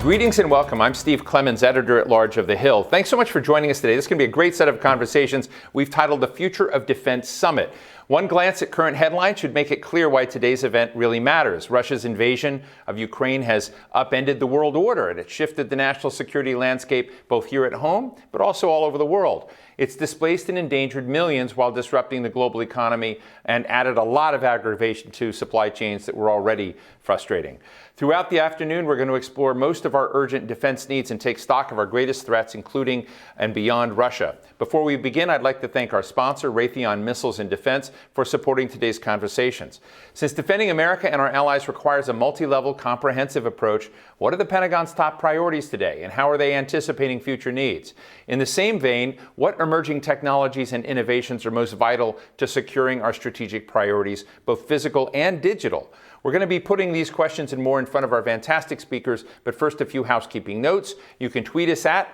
Greetings and welcome. I'm Steve Clemons, editor-at-large of The Hill. Thanks so much for joining us today. This is going to be a great set of conversations we've titled The Future of Defense Summit. One glance at current headlines should make it clear why today's event really matters. Russia's invasion of Ukraine has upended the world order, and it shifted the national security landscape both here at home, but also all over the world. It's displaced and endangered millions while disrupting the global economy and added a lot of aggravation to supply chains that were already frustrating. Throughout the afternoon, we're going to explore most of our urgent defense needs and take stock of our greatest threats, including and beyond Russia. Before we begin, I'd like to thank our sponsor, Raytheon Missiles and Defense, for supporting today's conversations. Since defending America and our allies requires a multi-level, comprehensive approach, what are the Pentagon's top priorities today, and how are they anticipating future needs? In the same vein, what emerging technologies and innovations are most vital to securing our strategic priorities, both physical and digital? We're going to be putting these questions and more in front of our fantastic speakers, but first a few housekeeping notes. You can tweet us at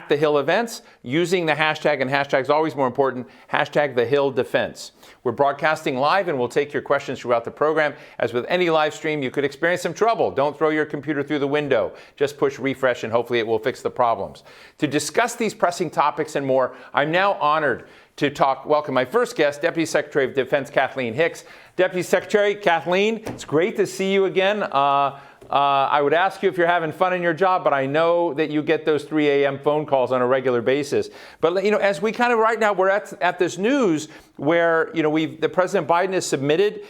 The Hill Events using the hashtag, and hashtag's always more important, hashtag The Hill Defense. We're broadcasting live and we'll take your questions throughout the program. As with any live stream, you could experience some trouble. Don't throw your computer through the window. Just push refresh and hopefully it will fix the problems. To discuss these pressing topics and more, I'm now honored to welcome my first guest, Deputy Secretary of Defense Kathleen Hicks. Deputy Secretary Kathleen, it's great to see you again. I would ask you if you're having fun in your job, but I know that you get those 3 a.m. phone calls on a regular basis. But as we kind of right now, we're at this news where the President Biden has submitted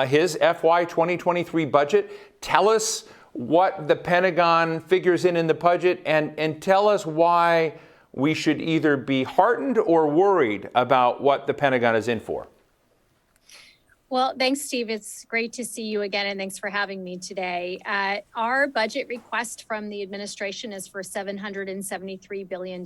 his FY 2023 budget. Tell us what the Pentagon figures in the budget, and tell us why we should either be heartened or worried about what the Pentagon is in for. Well, thanks, Steve. It's great to see you again, and thanks for having me today. Our budget request from the administration is for $773 billion.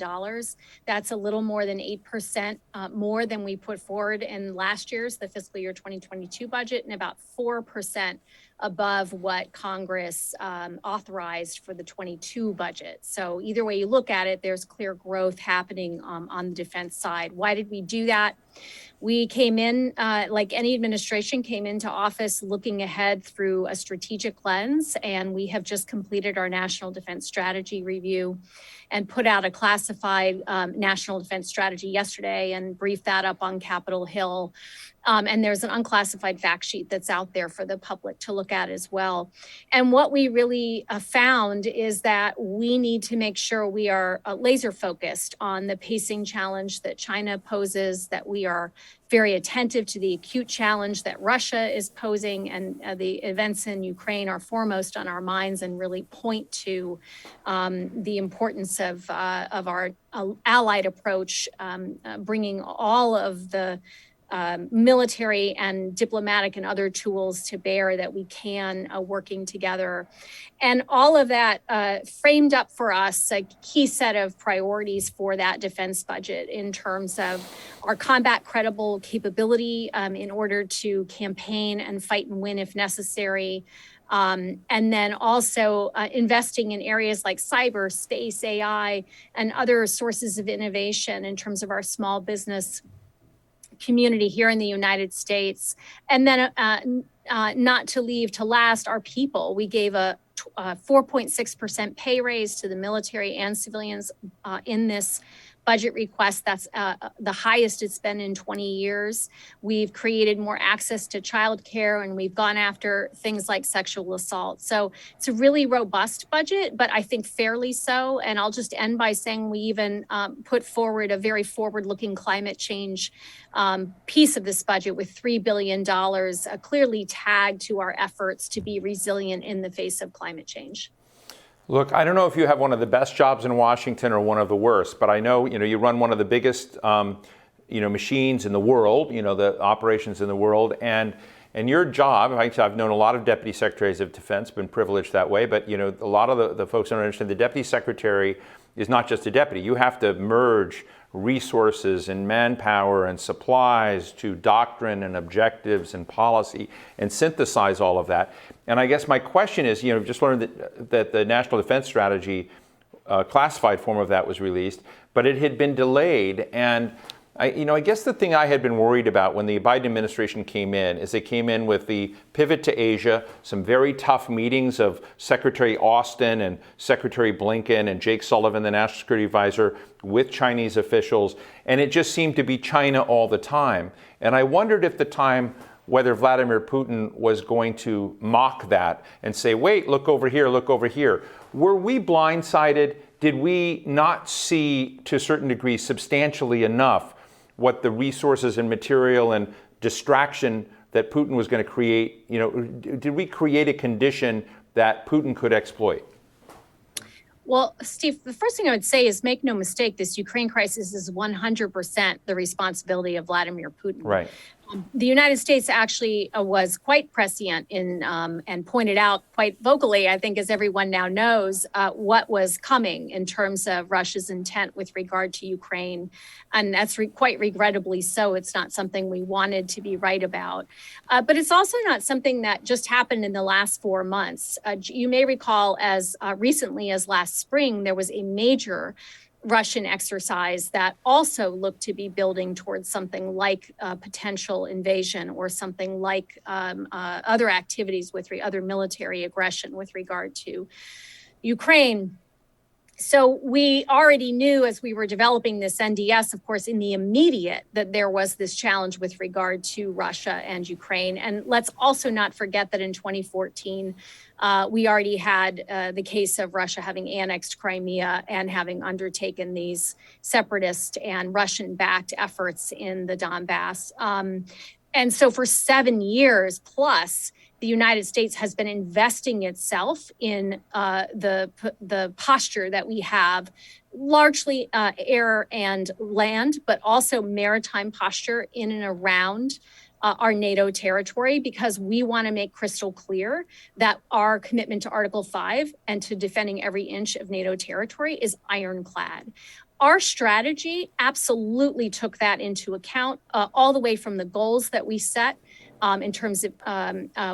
That's a little more than 8% more than we put forward in last year's, the fiscal year 2022 budget, and about 4% above what Congress authorized for the 22 budget. So either way you look at it, there's clear growth happening on the defense side. Why did we do that? We came in, like any administration, came into office looking ahead through a strategic lens, and we have just completed our National Defense Strategy review and put out a classified National Defense Strategy yesterday and briefed that up on Capitol Hill. And there's an unclassified fact sheet that's out there for the public to look at as well. And what we really found is that we need to make sure we are laser focused on the pacing challenge that China poses, that we are very attentive to the acute challenge that Russia is posing, and the events in Ukraine are foremost on our minds and really point to the importance of our allied approach, bringing all of the military and diplomatic and other tools to bear that we can, working together. And all of that framed up for us a key set of priorities for that defense budget in terms of our combat credible capability in order to campaign and fight and win if necessary. And then also investing in areas like cyber, space, AI, and other sources of innovation in terms of our small business community here in the United States. And then not to leave to last, our people. We gave a 4.6% pay raise to the military and civilians in this budget request. That's the highest it's been in 20 years. We've created more access to childcare, and we've gone after things like sexual assault. So it's a really robust budget, but I think fairly so. And I'll just end by saying we even put forward a very forward-looking climate change piece of this budget with $3 billion clearly tagged to our efforts to be resilient in the face of climate change. Look, I don't know if you have one of the best jobs in Washington or one of the worst, but I know, you run one of the biggest, machines in the world, the operations in the world, and your job, I've known a lot of deputy secretaries of defense, been privileged that way, but, a lot of the folks don't understand the deputy secretary is not just a deputy. You have to merge resources and manpower and supplies to doctrine and objectives and policy and synthesize all of that. And I guess my question is, just learned that the National Defense Strategy classified form of that was released, but it had been delayed. And I guess the thing I had been worried about when the Biden administration came in is they came in with the pivot to Asia, some very tough meetings of Secretary Austin and Secretary Blinken and Jake Sullivan, the National Security Advisor, with Chinese officials, and it just seemed to be China all the time. And I wondered if the time whether Vladimir Putin was going to mock that and say, wait, look over here, look over here. Were we blindsided? Did we not see, to a certain degree, substantially enough what the resources and material and distraction that Putin was going to create? Did we create a condition that Putin could exploit? Well, Steve, the first thing I would say is make no mistake, this Ukraine crisis is 100% the responsibility of Vladimir Putin. Right. The United States actually was quite prescient in and pointed out quite vocally, I think, as everyone now knows, what was coming in terms of Russia's intent with regard to Ukraine. And that's quite regrettably so. It's not something we wanted to be right about. But it's also not something that just happened in the last 4 months. You may recall as recently as last spring, there was a major Russian exercise that also looked to be building towards something like a potential invasion or something like other activities with other military aggression with regard to Ukraine. So we already knew as we were developing this NDS, of course, in the immediate, that there was this challenge with regard to Russia and Ukraine. And let's also not forget that in 2014, we already had the case of Russia having annexed Crimea and having undertaken these separatist and Russian-backed efforts in the Donbass. And so for 7 years plus, the United States has been investing itself in the posture that we have, largely air and land, but also maritime posture in and around our NATO territory, because we want to make crystal clear that our commitment to Article 5 and to defending every inch of NATO territory is ironclad. Our strategy absolutely took that into account, all the way from the goals that we set in terms of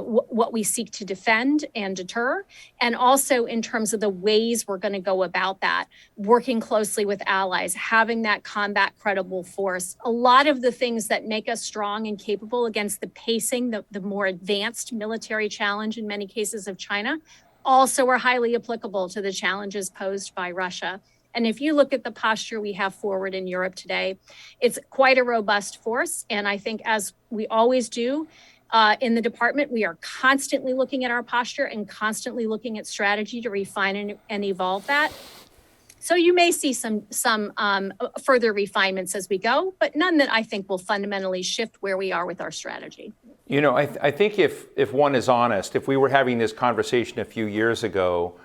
what we seek to defend and deter, and also in terms of the ways we're going to go about that, working closely with allies, having that combat credible force. A lot of the things that make us strong and capable against the pacing, the more advanced military challenge in many cases of China, also are highly applicable to the challenges posed by Russia. And if you look at the posture we have forward in Europe today, it's quite a robust force. And I think, as we always do in the department, we are constantly looking at our posture and constantly looking at strategy to refine and evolve that. So you may see some further refinements as we go, but none that I think will fundamentally shift where we are with our strategy. I think if one is honest, if we were having this conversation a few years ago,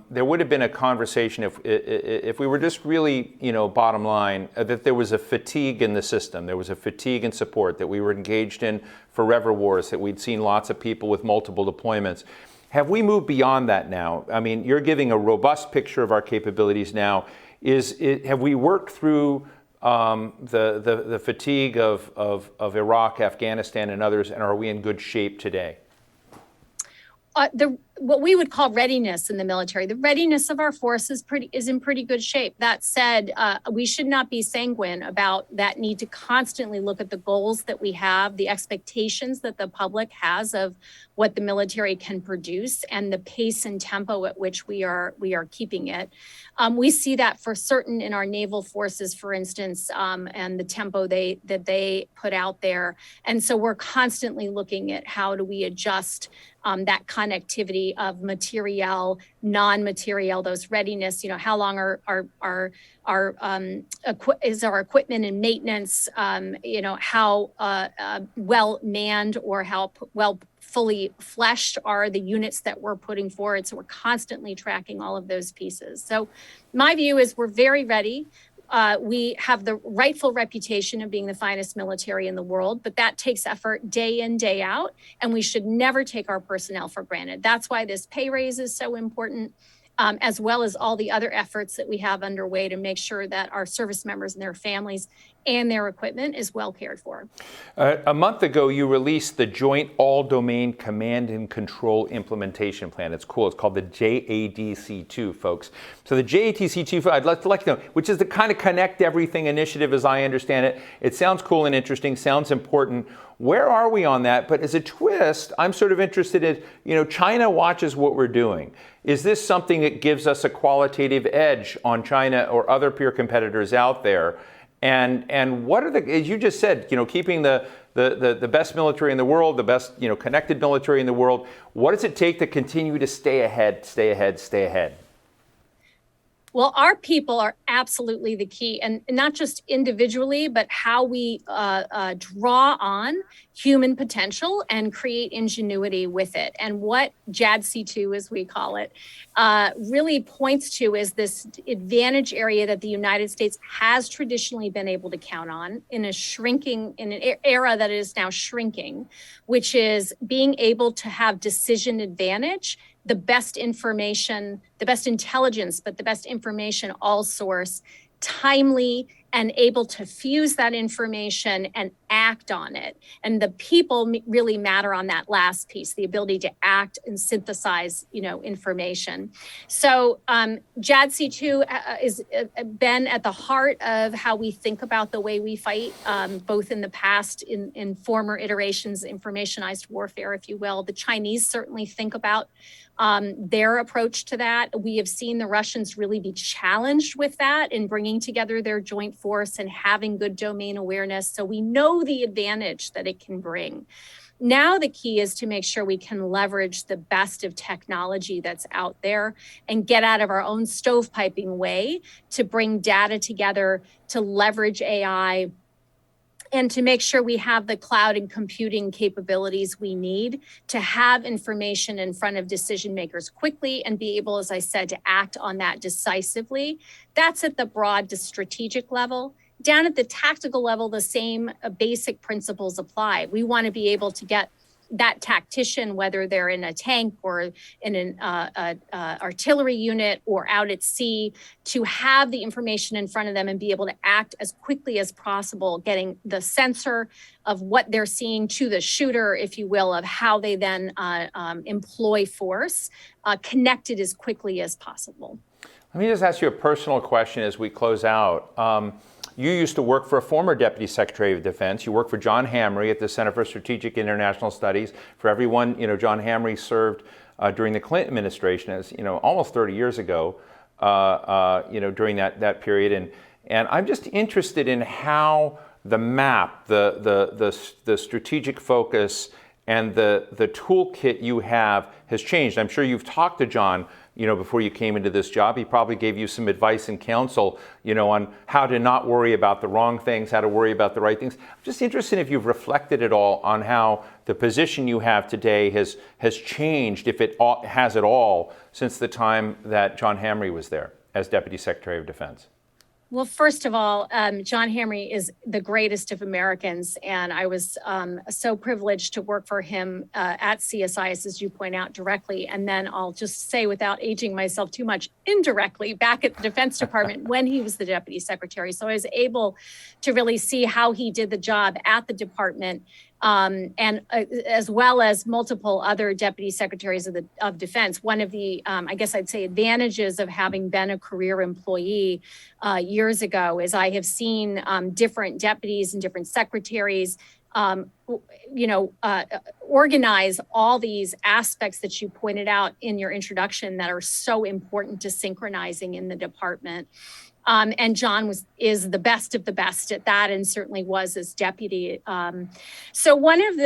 there would have been a conversation if we were just really, bottom line, that there was a fatigue in the system. There was a fatigue in support, that we were engaged in forever wars, that we'd seen lots of people with multiple deployments. Have we moved beyond that now? I mean, you're giving a robust picture of our capabilities now. Have we worked through the fatigue of Iraq, Afghanistan, and others, and are we in good shape today? What we would call readiness in the military, the readiness of our force is in pretty good shape. That said, we should not be sanguine about that need to constantly look at the goals that we have, the expectations that the public has of what the military can produce, and the pace and tempo at which we are keeping it. We see that for certain in our naval forces, for instance, and the tempo that they put out there. And so we're constantly looking at how do we adjust that connectivity of material, non-material, those readiness, how long is our equipment and maintenance, how well manned or how well fully fleshed are the units that we're putting forward. So we're constantly tracking all of those pieces. So my view is we're very ready. We have the rightful reputation of being the finest military in the world, but that takes effort day in, day out, and we should never take our personnel for granted. That's why this pay raise is so important, as well as all the other efforts that we have underway to make sure that our service members and their families and their equipment is well cared for. A month ago, you released the Joint All-Domain Command and Control Implementation Plan. It's cool. It's called the JADC2, folks. So the JADC2, I'd like to let you know, which is the kind of Connect Everything initiative as I understand it. It sounds cool and interesting, sounds important. Where are we on that? But as a twist, I'm sort of interested in, China watches what we're doing. Is this something that gives us a qualitative edge on China or other peer competitors out there? And what are as you just said, keeping the best military in the world, the best, connected military in the world, what does it take to continue to stay ahead? Well, our people are absolutely the key, and not just individually, but how we draw on human potential and create ingenuity with it. And what JADC2, as we call it, really points to is this advantage area that the United States has traditionally been able to count on in an era that is now shrinking, which is being able to have decision advantage, the best information, the best intelligence, but the best information all source, timely, and able to fuse that information and act on it. And the people really matter on that last piece, the ability to act and synthesize, information. So JADC2 has been at the heart of how we think about the way we fight, both in the past, in former iterations, informationized warfare, if you will. The Chinese certainly think about their approach to that. We have seen the Russians really be challenged with that in bringing together their joint force and having good domain awareness. So we know the advantage that it can bring. Now the key is to make sure we can leverage the best of technology that's out there and get out of our own stovepiping way to bring data together, to leverage AI, and to make sure we have the cloud and computing capabilities we need to have information in front of decision makers quickly and be able, as I said, to act on that decisively. That's at the broad strategic level. Down at the tactical level, the same basic principles apply. We want to be able to get that tactician, whether they're in a tank or in an artillery unit or out at sea, to have the information in front of them and be able to act as quickly as possible, getting the sensor of what they're seeing to the shooter, if you will, of how they then employ force, connected as quickly as possible. Let me just ask you a personal question as we close out. You used to work for a former Deputy Secretary of Defense. You worked for John Hamre at the Center for Strategic International Studies. For everyone, John Hamre served during the Clinton administration, as almost 30 years ago. During that period, and I'm just interested in how the map, the strategic focus, and the toolkit you have has changed. I'm sure you've talked to John, before you came into this job. He probably gave you some advice and counsel, on how to not worry about the wrong things, how to worry about the right things. I'm just interested if you've reflected at all on how the position you have today has changed, if it has at all, since the time that John Hamre was there as Deputy Secretary of Defense. Well, first of all, John Hamre is the greatest of Americans, and I was so privileged to work for him at CSIS, as you point out, directly. And then I'll just say, without aging myself too much, indirectly back at the Defense Department when he was the Deputy Secretary. So I was able to really see how he did the job at the department, and as well as multiple other deputy secretaries of defense. One of the, I guess I'd say, advantages of having been a career employee years ago is I have seen different deputies and different secretaries organize all these aspects that you pointed out in your introduction that are so important to synchronizing in the department. And John is the best of the best at that, and certainly was as deputy. So one of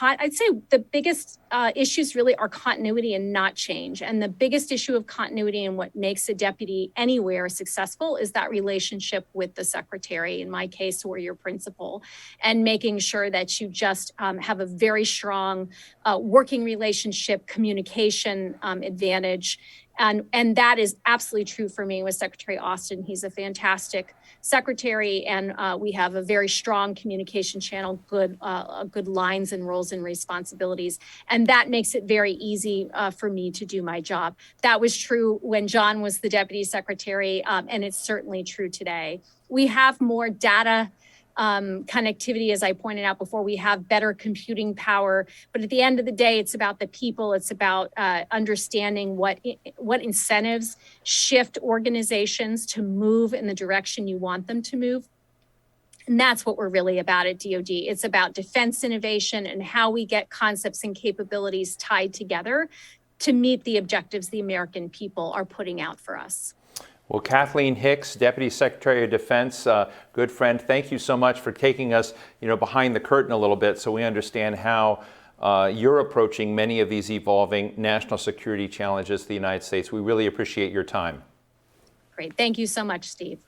I'd say the biggest issues really are continuity and not change. And the biggest issue of continuity and what makes a deputy anywhere successful is that relationship with the secretary, in my case, or your principal, and making sure that you just have a very strong working relationship, communication advantage. And that is absolutely true for me with Secretary Austin. He's a fantastic secretary, and we have a very strong communication channel, good lines and roles and responsibilities. And that makes it very easy for me to do my job. That was true when John was the deputy secretary, and it's certainly true today. We have more data connectivity, as I pointed out before. We have better computing power. But at the end of the day, it's about the people. It's about understanding what incentives shift organizations to move in the direction you want them to move. And that's what we're really about at DoD. It's about defense innovation and how we get concepts and capabilities tied together to meet the objectives the American people are putting out for us. Well, Kathleen Hicks, Deputy Secretary of Defense, good friend, thank you so much for taking us, behind the curtain a little bit so we understand how you're approaching many of these evolving national security challenges to the United States. We really appreciate your time. Great. Thank you so much, Steve.